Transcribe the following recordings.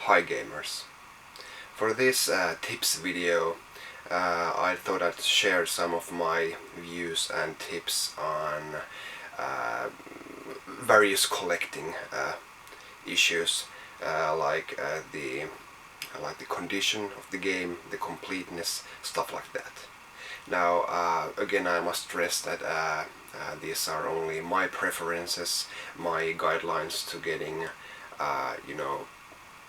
Hi gamers! For this tips video I thought I'd share some of my views and tips on various collecting issues like the condition of the game, the completeness, stuff like that. Now again, I must stress that these are only my preferences, my guidelines to getting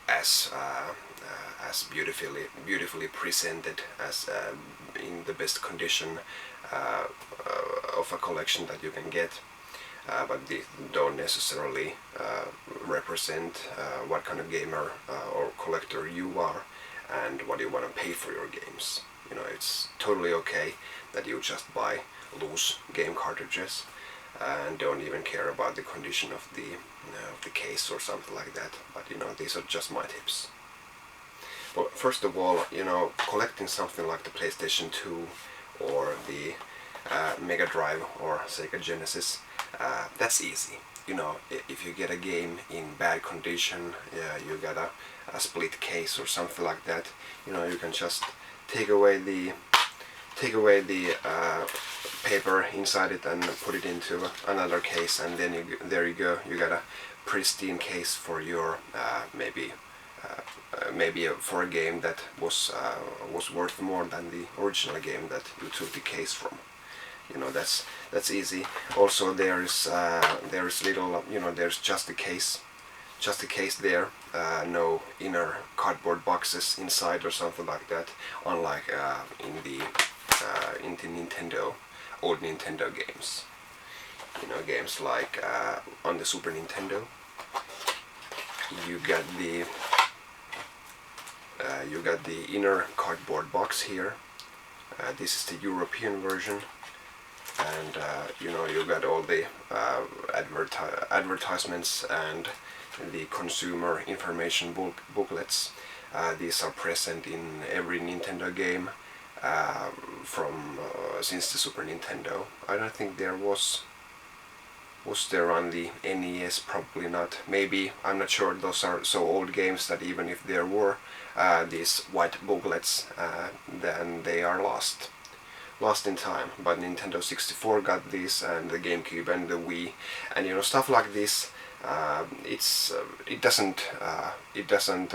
as beautifully presented as in the best condition of a collection that you can get, but they don't necessarily represent what kind of gamer or collector you are and what you want to pay for your games. You know, it's totally okay that you just buy loose game cartridges and don't even care about the condition of the case or something like that. But you know, these are just my tips. Well, first of all, you know, collecting something like the PlayStation 2 or the Mega Drive or Sega Genesis, that's easy. You know, if you get a game in bad condition, you got a split case or something like that, you know, you can just take away the paper inside it and put it into another case, and then there you go. You got a pristine case for your maybe for a game that was worth more than the original game that you took the case from. You know, that's easy. Also, there's little, you know, there's just a case there, no inner cardboard boxes inside or something like that, unlike in the old Nintendo games. You know, games like on the Super Nintendo, you got the inner cardboard box here. This is the European version, and you know, you got all the advertisements and the consumer information booklets. These are present in every Nintendo game from since the Super Nintendo. I don't think there was there on the NES, probably not. Maybe, I'm not sure. Those are so old games that even if there were these white booklets, then they are lost in time. But Nintendo 64 got these, and the GameCube and the Wii, and you know, stuff like this. It doesn't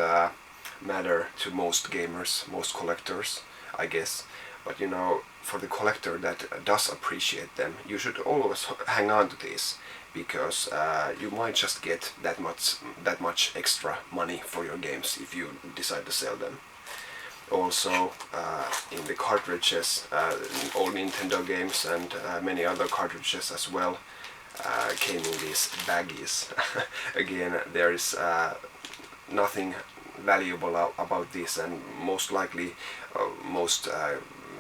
matter to most gamers, most collectors, I guess. But you know, for the collector that does appreciate them, you should always hang on to these, because you might just get that much extra money for your games if you decide to sell them. Also, in the cartridges, old Nintendo games and many other cartridges as well came in these baggies. Again, there is nothing valuable about this, and most likely most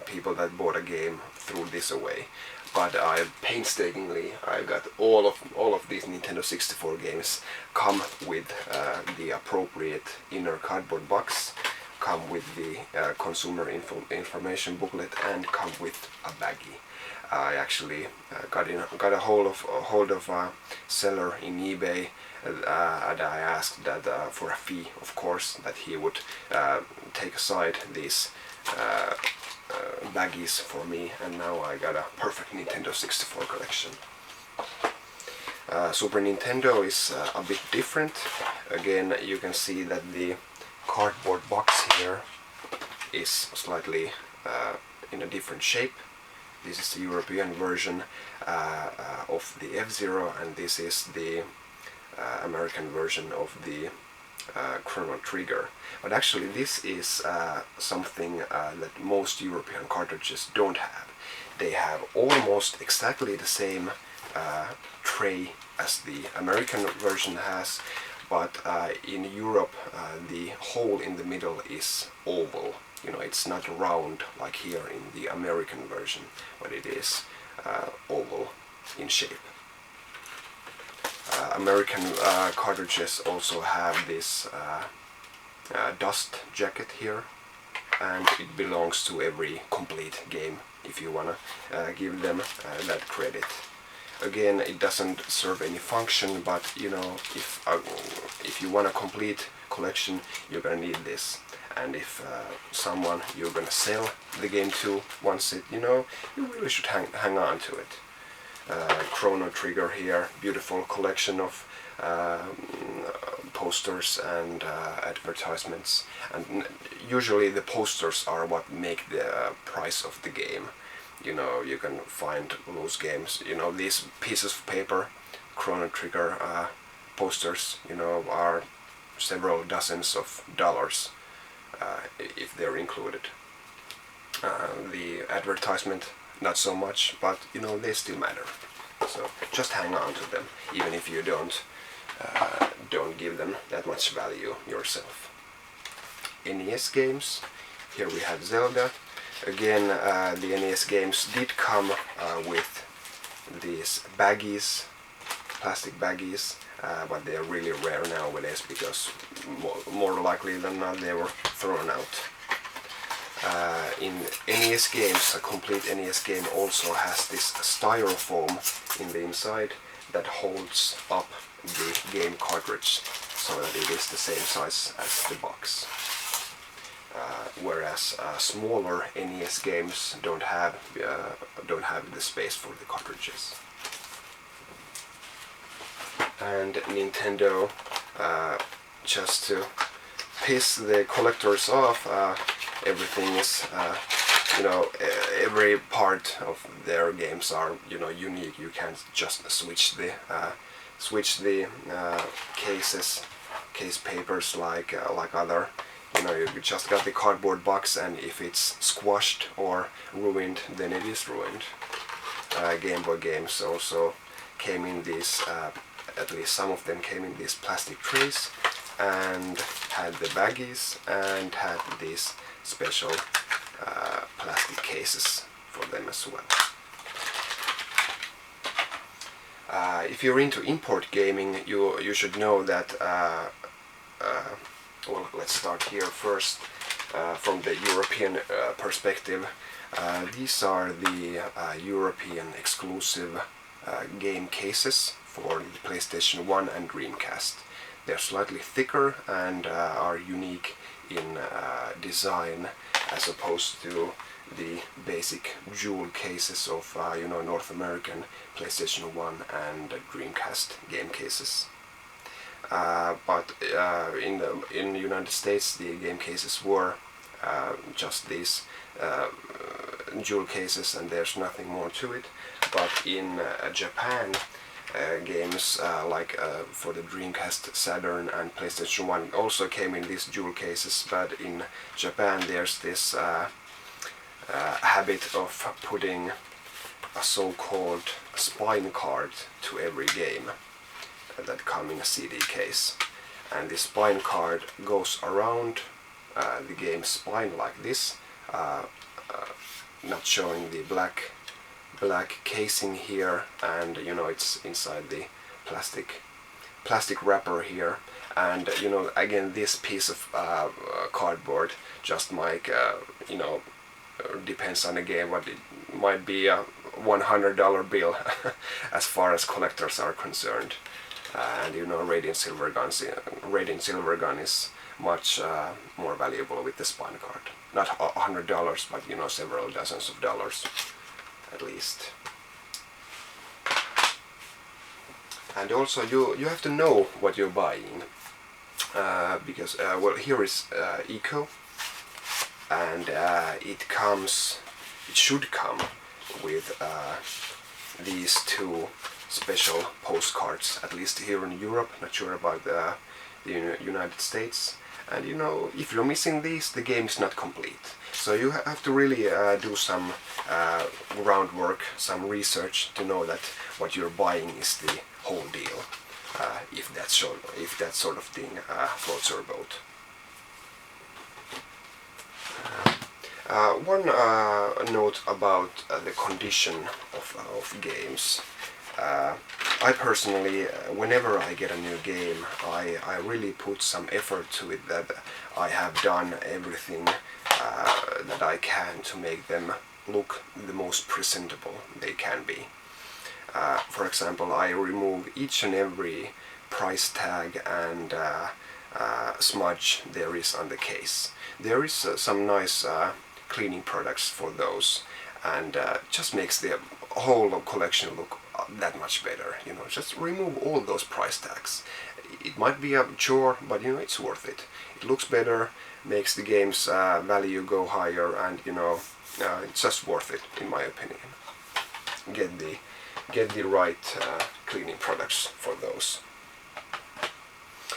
people that bought a game threw this away. But I painstakingly got all of these Nintendo 64 games come with the appropriate inner cardboard box, come with the consumer information booklet, and come with a baggie. I actually got a hold of a seller in eBay, and I asked that for a fee, of course, that he would take aside these baggies for me, and now I got a perfect Nintendo 64 collection. Super Nintendo is a bit different. Again, you can see that the cardboard box here is slightly in a different shape. This is the European version of the F-Zero, and this is the American version of the Chrono Trigger. But actually, this is something that most European cartridges don't have. They have almost exactly the same tray as the American version has, but in Europe the hole in the middle is oval. You know, it's not round like here in the American version, but it is oval in shape. American cartridges also have this dust jacket here, and it belongs to every complete game, if you wanna give them that credit. Again, it doesn't serve any function, but you know, if you want a complete collection, you're gonna need this. And if someone you're gonna sell the game to wants it, you know, you really should hang on to it. Chrono Trigger here, beautiful collection of posters and advertisements, and usually the posters are what make the price of the game. You know, you can find loose games, you know, these pieces of paper, Chrono Trigger posters, you know, are several dozens of dollars if they're included. The advertisement, not so much, but you know, they still matter. So just hang on to them, even if you don't give them that much value yourself. NES games. Here we have Zelda. Again, the NES games did come with these baggies, plastic baggies, but they are really rare nowadays because more likely than not they were thrown out. In NES games, a complete NES game also has this styrofoam in the inside that holds up the game cartridge so that it is the same size as the box. Whereas smaller NES games don't have the space for the cartridges. And Nintendo, just to piss the collectors off, everything is, you know, every part of their games are, you know, unique. You can't just switch the case papers like other. You know, you just got the cardboard box, and if it's squashed or ruined, then it is ruined. Game Boy games also came in these, at least some of them came in these plastic trays, and had the baggies, and had these special plastic cases for them as well. If you're into import gaming, you should know that, well, let's start here first from the European perspective. These are the European exclusive game cases for the PlayStation 1 and Dreamcast. They're slightly thicker and are unique in design as opposed to the basic jewel cases of you know, North American PlayStation 1 and Dreamcast game cases. But in the United States, the game cases were just these jewel cases, and there's nothing more to it. But in Japan, games like for the Dreamcast, Saturn and PlayStation 1 also came in these jewel cases, but in Japan there's this habit of putting a so-called spine card to every game that come in a CD case, and the spine card goes around the game's spine like this, not showing the black casing here, and you know, it's inside the plastic wrapper here. And you know, again, this piece of cardboard just might you know, depends on the game, but it might be a $100 bill as far as collectors are concerned. And you know, Radiant Silver Gun is much more valuable with the spine card. Not $100, but you know, several dozens of dollars at least. And also you have to know what you're buying, because well, here is Eco, and it should come with these two special postcards, at least here in Europe. Not sure about the United States. And you know, if you're missing these, the game is not complete. So you have to really do some groundwork, some research to know that what you're buying is the whole deal, if that sort of thing floats your boat. One note about the condition of games. I personally, whenever I get a new game, I really put some effort to it, that I have done everything that I can to make them look the most presentable they can be. For example, I remove each and every price tag and smudge there is on the case. There is some nice cleaning products for those, and just makes the whole collection look that much better. You know, just remove all those price tags. It might be a chore, but you know, it's worth it. It looks better, makes the game's value go higher, and you know, it's just worth it in my opinion. Get the right cleaning products for those.